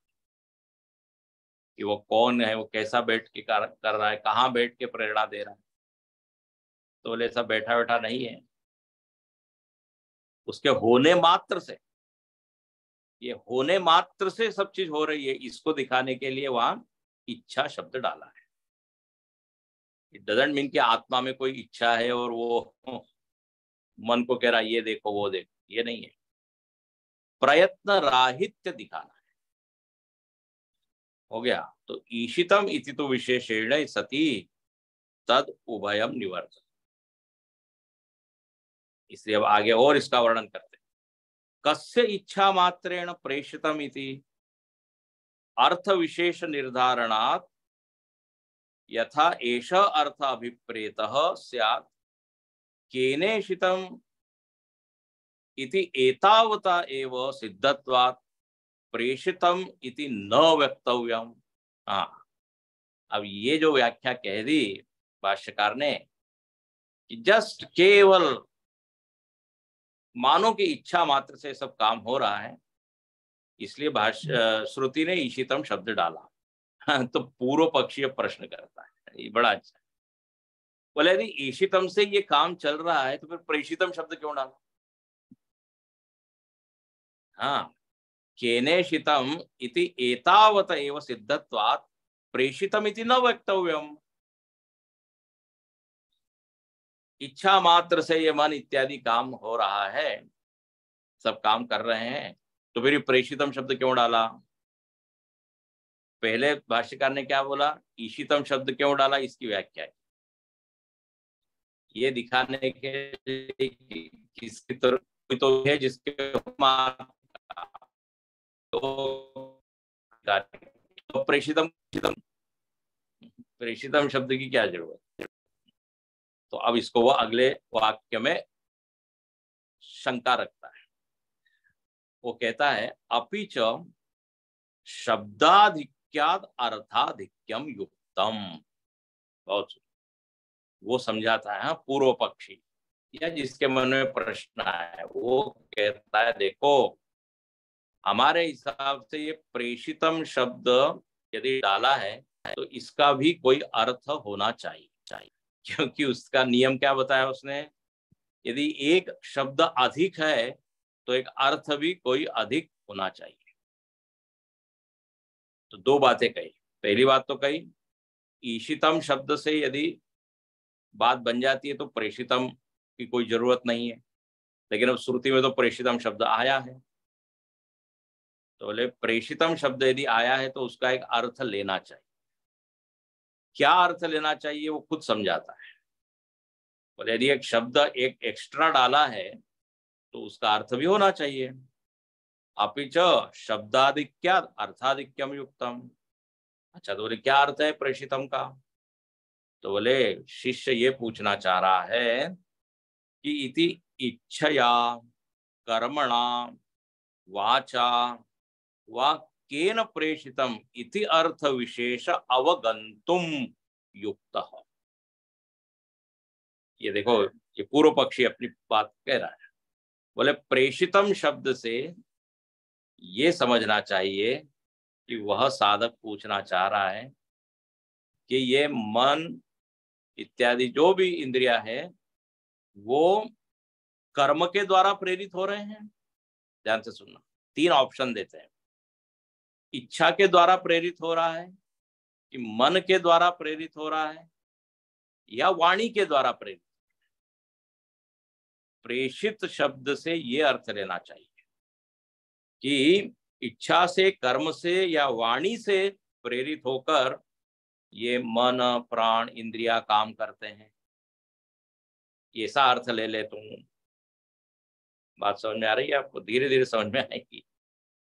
कि वो कौन है, वो कैसा बैठ के कर रहा है, कहाँ बैठ के प्रेरणा दे रहा है। तो बोले ऐसा बैठा बैठा नहीं है, उसके होने मात्र से, ये होने मात्र से सब चीज हो रही है, इसको दिखाने के लिए वहां इच्छा शब्द डाला है। इट डजंट मीन कि आत्मा में कोई इच्छा है और वो मन को कह रहा है ये देखो वो देखो, ये नहीं है। प्रयत्न राहित्य दिखाना है। हो गया। तो ईशितम इति तो विशेषेण सती तद उभयम निवर्त। इसलिए अब आगे और इसका वर्णन करते हैं। कस्य इच्छा मात्रेण प्रेषितम इति अर्थ विशेष निर्धारणात् यथा एष अर्थ अभिप्रेतः स्यात् केनेषितम् इति एतावता एव सिद्धत्वात् प्रेषितम इति न वक्तव्यम। हाँ, अब ये जो व्याख्या कह दी भाष्यकार ने कि जस्ट केवल मानो की इच्छा मात्र से सब काम हो रहा है, इसलिए श्रुति ने ईशितम शब्द डाला। तो पूर्व पक्षीय प्रश्न करता है, ये बड़ा अच्छा है। बोले यदि ईशितम से ये काम चल रहा है तो फिर प्रेषितम शब्द क्यों डाला? हाँ, केनेषितम इति एतावत एव सिद्धत्वात् प्रेषितम इति न वक्तव्यम। इच्छा मात्र से ये मन इत्यादि काम हो रहा है, सब काम कर रहे हैं, तो फिर प्रेषितम शब्द क्यों डाला? पहले भाष्यकार ने क्या बोला, ईशितम शब्द क्यों डाला, इसकी व्याख्या है ये दिखाने के लिए कि किसकी तरफ कोई तो है जिसके तो प्रेषितम प्रेषितम शब्द की क्या जरूरत? तो अब इसको वो अगले वाक्य में शंका रखता है। वो कहता है अपि च शब्दाधिक्याद अर्थाधिक्यम युक्तम। बहुत वो समझाता है पूर्व पक्षी या जिसके मन में प्रश्न आया, वो कहता है देखो हमारे हिसाब से ये प्रेषितम शब्द यदि डाला है तो इसका भी कोई अर्थ होना चाहिए, क्योंकि उसका नियम क्या बताया उसने, यदि एक शब्द अधिक है तो एक अर्थ भी कोई अधिक होना चाहिए। तो दो बातें कही। पहली बात तो कही ईशितम शब्द से यदि बात बन जाती है तो प्रेषितम की कोई जरूरत नहीं है, लेकिन अब श्रुति में तो प्रेषितम शब्द आया है, तो बोले प्रेषितम शब्द यदि आया है तो उसका एक अर्थ लेना चाहिए। क्या अर्थ लेना चाहिए वो खुद समझाता है। बोले यदि एक शब्द एक एक्स्ट्रा डाला है तो उसका अर्थ भी होना चाहिए। अपि च शब्दाधिक्या अर्थाधिक्यम युक्तम। अच्छा, तो बोले क्या अर्थ है प्रेषितम का? तो बोले शिष्य ये पूछना चाह रहा है कि इति इच्छया कर्मणा वाचा वा केन प्रेषितम इति अर्थ विशेष अवगंतुम युक्तः। ये देखो, ये पूर्व पक्षी अपनी बात कह रहा है। बोले प्रेषितम शब्द से ये समझना चाहिए कि वह साधक पूछना चाह रहा है कि ये मन इत्यादि जो भी इंद्रिया है वो कर्म के द्वारा प्रेरित हो रहे हैं। ध्यान से सुनना, तीन ऑप्शन देते हैं। इच्छा के द्वारा प्रेरित हो रहा है, कि मन के द्वारा प्रेरित हो रहा है, या वाणी के द्वारा प्रेरित। प्रेषित शब्द से ये अर्थ लेना चाहिए कि इच्छा से, कर्म से या वाणी से प्रेरित होकर ये मन प्राण इंद्रिया काम करते हैं। ऐसा अर्थ ले ले तुम। बात समझ में आ रही है आपको? धीरे धीरे समझ में आएगी,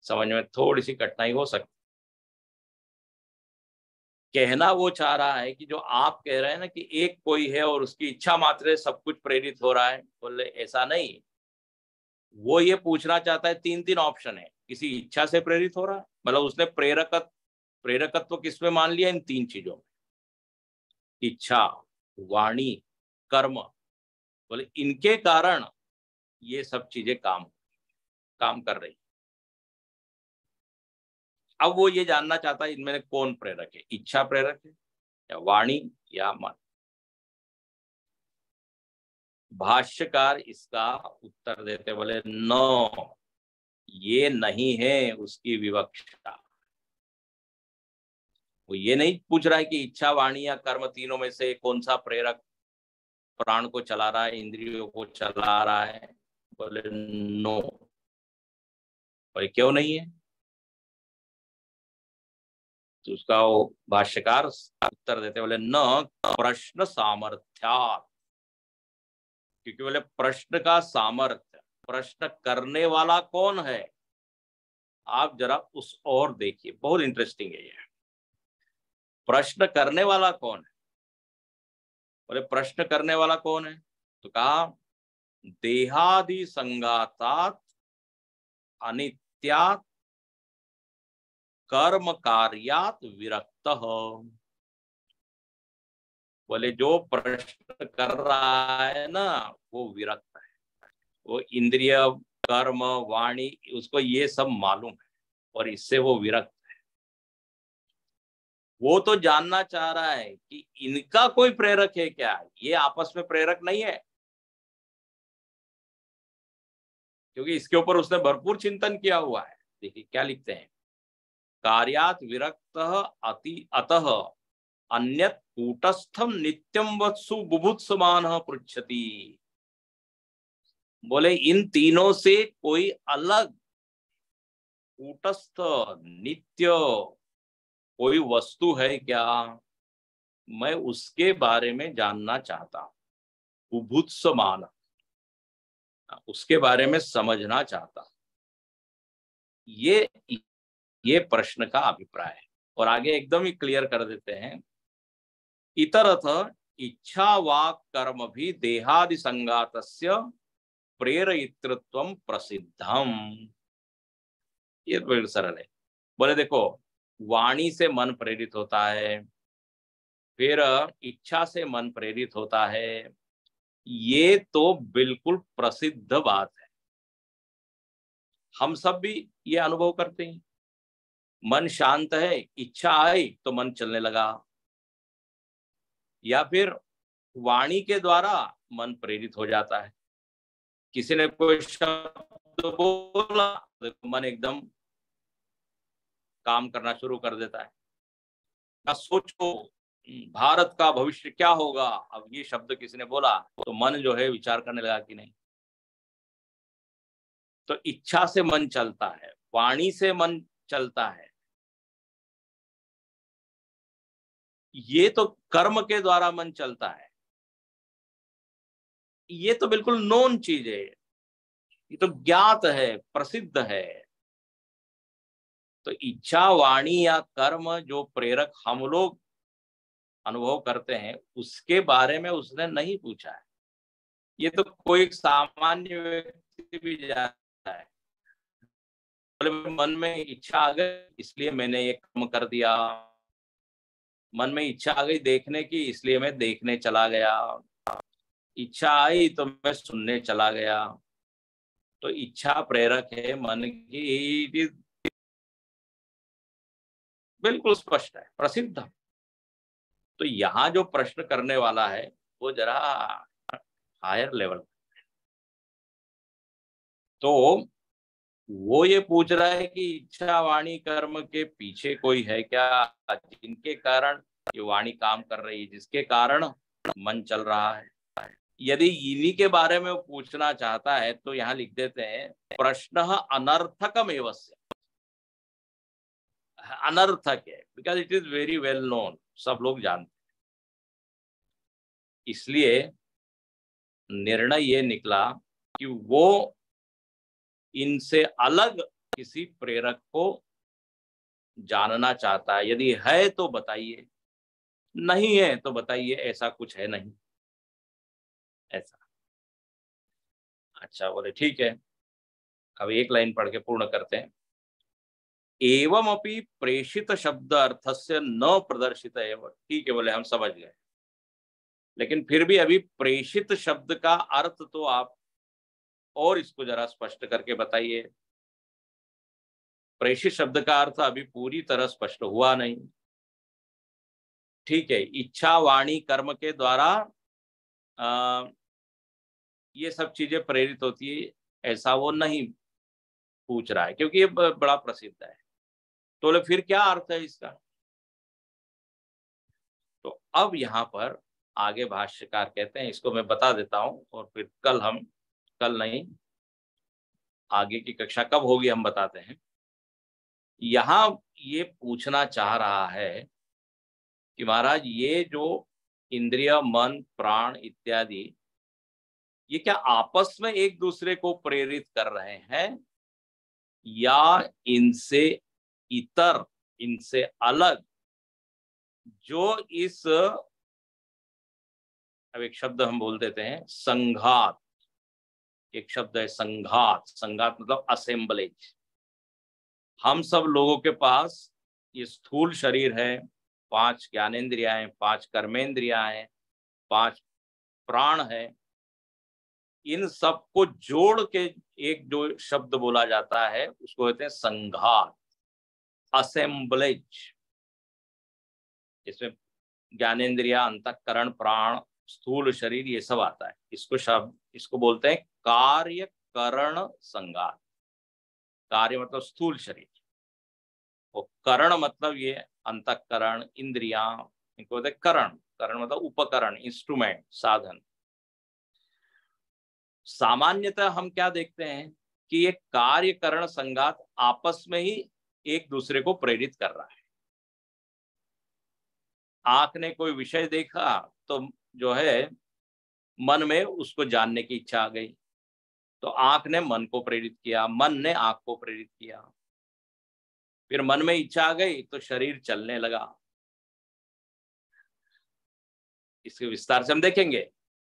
समझ में थोड़ी सी कठिनाई हो सकती। कहना वो चाह रहा है कि जो आप कह रहे हैं ना कि एक कोई है और उसकी इच्छा मात्र से सब कुछ प्रेरित हो रहा है, बोले ऐसा नहीं। वो ये पूछना चाहता है, तीन तीन ऑप्शन है। किसी इच्छा से प्रेरित हो रहा है, मतलब उसने प्रेरकत्व किस में मान लिया? इन तीन चीजों में, इच्छा, वाणी, कर्म। बोले इनके कारण ये सब चीजें काम कर रही। अब वो ये जानना चाहता है इनमें कौन प्रेरक है, इच्छा प्रेरक है या वाणी या मन। भाष्यकार इसका उत्तर देते बोले नो, ये नहीं है उसकी विवक्षा। वो ये नहीं पूछ रहा है कि इच्छा वाणी या कर्म तीनों में से कौन सा प्रेरक प्राण को चला रहा है, इंद्रियों को चला रहा है। बोले नो। और क्यों नहीं है? तो उसका वो भाष्यकार उत्तर देते बोले न प्रश्न सामर्थ्यात्। क्योंकि बोले प्रश्न का सामर्थ्य, प्रश्न करने वाला कौन है, आप जरा उस और देखिए, बहुत इंटरेस्टिंग है ये। प्रश्न करने वाला कौन है? बोले प्रश्न करने वाला कौन है? तो कहा देहादि संगातात् अनित्यात् कर्म कार्यात् विरक्तः। बोले जो प्रश्न कर रहा है ना वो विरक्त है। वो इंद्रिय, कर्म, वाणी, उसको ये सब मालूम है और इससे वो विरक्त है। वो तो जानना चाह रहा है कि इनका कोई प्रेरक है क्या, ये आपस में प्रेरक नहीं है। क्योंकि इसके ऊपर उसने भरपूर चिंतन किया हुआ है। देखिए क्या लिखते हैं, कार्यात् विरक्त अतः अन्यत् कूटस्थम नित्यम वत्सु बुभुत्समान पृच्छति। बोले इन तीनों से कोई अलग कूटस्थ नित्य कोई वस्तु है क्या, मैं उसके बारे में जानना चाहता हूं। बुभुत्समान, उसके बारे में समझना चाहता हूं। ये प्रश्न का अभिप्राय है। और आगे एकदम ही क्लियर कर देते हैं इतरथ इच्छा वाक् कर्म भी देहादि संगातस्य प्रेरयितृत्वम प्रसिद्धम। ये तो बिल्कुल सरल है। बोले देखो, वाणी से मन प्रेरित होता है, फिर इच्छा से मन प्रेरित होता है, ये तो बिल्कुल प्रसिद्ध बात है। हम सब भी ये अनुभव करते हैं। मन शांत है, इच्छा आई तो मन चलने लगा, या फिर वाणी के द्वारा मन प्रेरित हो जाता है। किसी ने कोई शब्द बोला तो मन एकदम काम करना शुरू कर देता है। ना सोचो भारत का भविष्य क्या होगा, अब ये शब्द किसी ने बोला तो मन जो है विचार करने लगा कि नहीं। तो इच्छा से मन चलता है, वाणी से मन चलता है, ये तो कर्म के द्वारा मन चलता है। ये तो बिल्कुल नोन चीज है, ये तो ज्ञात है, प्रसिद्ध है। तो इच्छा, वाणी या कर्म जो प्रेरक हम लोग अनुभव करते हैं, उसके बारे में उसने नहीं पूछा है। ये तो कोई सामान्य व्यक्ति भी जानता है। बोले मन में इच्छा आ गई इसलिए मैंने ये काम कर दिया, मन में इच्छा आ गई देखने की इसलिए मैं देखने चला गया, इच्छा आई तो मैं सुनने चला गया। तो इच्छा प्रेरक है मन की, बिल्कुल स्पष्ट है, प्रसिद्ध। तो यहाँ जो प्रश्न करने वाला है वो जरा हायर लेवल। तो वो ये पूछ रहा है कि इच्छा वाणी कर्म के पीछे कोई है क्या, जिनके कारण ये वाणी काम कर रही है, जिसके कारण मन चल रहा है। यदि इन्हीं के बारे में वो पूछना चाहता है तो यहाँ लिख देते हैं प्रश्न अनर्थकम एवस्य। अनर्थक है because it is very well known, सब लोग जानते हैं। इसलिए निर्णय ये निकला कि वो इनसे अलग किसी प्रेरक को जानना चाहता है। यदि है तो बताइए, नहीं है तो बताइए ऐसा कुछ है नहीं ऐसा। अच्छा, बोले ठीक है। अब एक लाइन पढ़ के पूर्ण करते हैं। एवं अपि प्रेषित शब्द अर्थस्य न प्रदर्शित एवं, ठीक है, बोले हम समझ गए, लेकिन फिर भी अभी प्रेषित शब्द का अर्थ तो आप और इसको जरा स्पष्ट करके बताइए। प्रेषित शब्द का अर्थ अभी पूरी तरह स्पष्ट हुआ नहीं। ठीक है, इच्छा वाणी कर्म के द्वारा ये सब चीजें प्रेरित होती है, ऐसा वो नहीं पूछ रहा है, क्योंकि ये बड़ा प्रसिद्ध है। तो बोले फिर क्या अर्थ है इसका। तो अब यहाँ पर आगे भाष्यकार कहते हैं, इसको मैं बता देता हूं और फिर कल नहीं, आगे की कक्षा कब होगी हम बताते हैं। यहाँ ये पूछना चाह रहा है कि महाराज ये जो इंद्रिय मन प्राण इत्यादि, ये क्या आपस में एक दूसरे को प्रेरित कर रहे हैं, या इनसे इतर, इनसे अलग जो इस, अब एक शब्द हम बोल देते हैं संघात, एक शब्द है संघात। संघात मतलब असेंबलेज। हम सब लोगों के पास ये स्थूल शरीर है, 5 ज्ञानेंद्रियां हैं, 5 कर्मेंद्रियां हैं, 5 प्राण है। इन सबको जोड़ के एक जो शब्द बोला जाता है उसको कहते हैं संघात, असेंबलेज। इसमें ज्ञानेंद्रिया, अंतःकरण, प्राण, स्थूल शरीर, ये सब आता है। इसको बोलते हैं कार्य करण संघात। कार्य मतलब स्थूल शरीर, और करण मतलब ये अंतःकरण, इंद्रियां, इनको बोलते हैं करण। करण मतलब उपकरण, इंस्ट्रूमेंट, साधन। सामान्यतः हम क्या देखते हैं कि ये कार्य करण संघात आपस में ही एक दूसरे को प्रेरित कर रहा है। आंख ने कोई विषय देखा तो जो है मन में उसको जानने की इच्छा आ गई, तो आंख ने मन को प्रेरित किया, मन ने आंख को प्रेरित किया, फिर मन में इच्छा आ गई तो शरीर चलने लगा। इसके विस्तार से हम देखेंगे।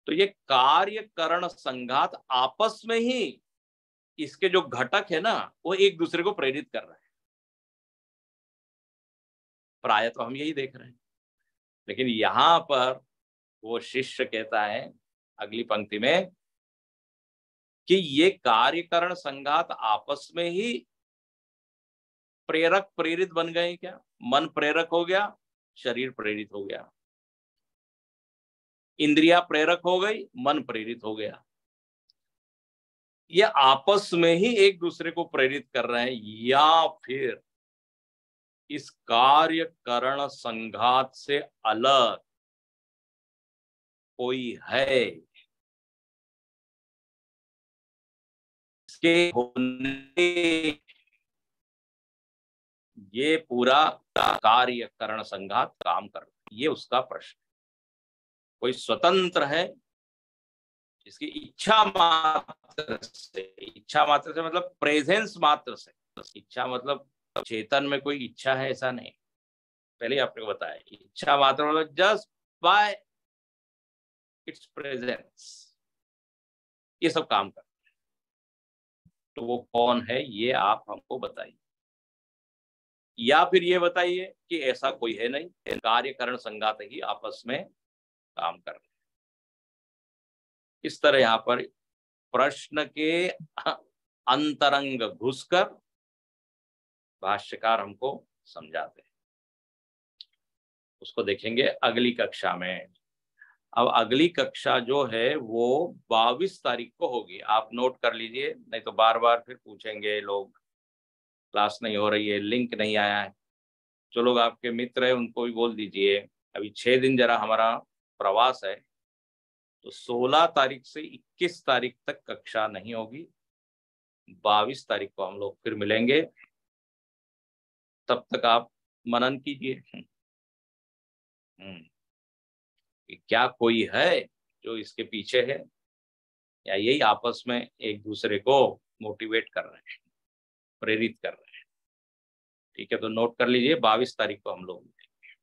तो ये कार्य करण संघात आपस में ही इसके जो घटक है ना वो एक दूसरे को प्रेरित कर रहे हैं, प्राय तो हम यही देख रहे हैं। लेकिन यहां पर वो शिष्य कहता है अगली पंक्ति में कि ये कार्यकरण संघात आपस में ही प्रेरक प्रेरित बन गए क्या? मन प्रेरक हो गया, शरीर प्रेरित हो गया, इंद्रिया प्रेरक हो गई, मन प्रेरित हो गया। ये आपस में ही एक दूसरे को प्रेरित कर रहे हैं, या फिर इस कार्य करण संघात से अलग कोई है? इसके होने ये पूरा कार्य करण संघात काम कर रहा है, ये उसका प्रश्न। कोई स्वतंत्र है जिसकी इच्छा मात्र से मतलब प्रेजेंस मात्र से, इच्छा मतलब चेतन में कोई इच्छा है ऐसा नहीं, पहले ही आपने बताया, इच्छा मात्र मतलब जस्ट बाय इट्स प्रेजेंस ये सब काम कर। तो वो कौन है ये आप हमको बताइए, या फिर ये बताइए कि ऐसा कोई है नहीं, कार्यकरण संघात ही आपस में काम कर रहे हैं। इस तरह यहाँ पर प्रश्न के अंतरंग घुसकर भाष्यकार हमको समझाते हैं। उसको देखेंगे अगली कक्षा में। अब अगली कक्षा जो है वो 22 तारीख को होगी, आप नोट कर लीजिए, नहीं तो बार बार फिर पूछेंगे लोग क्लास नहीं हो रही है, लिंक नहीं आया है। जो लोग आपके मित्र है उनको भी बोल दीजिए, अभी 6 दिन जरा हमारा प्रवास है, तो 16 तारीख से 21 तारीख तक कक्षा नहीं होगी, 22 तारीख को हम लोग फिर मिलेंगे। तब तक आप मनन कीजिए कि क्या कोई है जो इसके पीछे है, या यही आपस में एक दूसरे को मोटिवेट कर रहे हैं, प्रेरित कर रहे हैं। ठीक है, तो नोट कर लीजिए 22 तारीख को हम लोग मिलेंगे।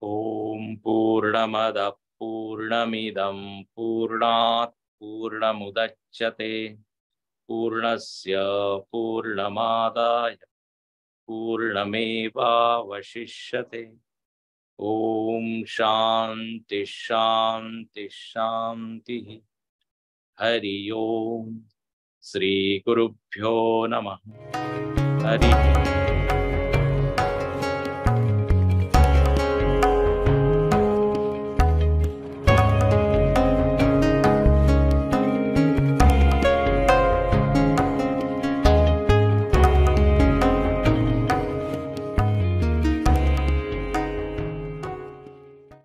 ओम पूर्णमद पूर्णमिदं पूर्णात् पूर्णमुदच्यते पूर्णस्य पूर्णमादाय पूर्णमेवावशिष्यते। ओम शांति शांति शांति। हरि ओम। श्री गुरुभ्यो नमः। हरि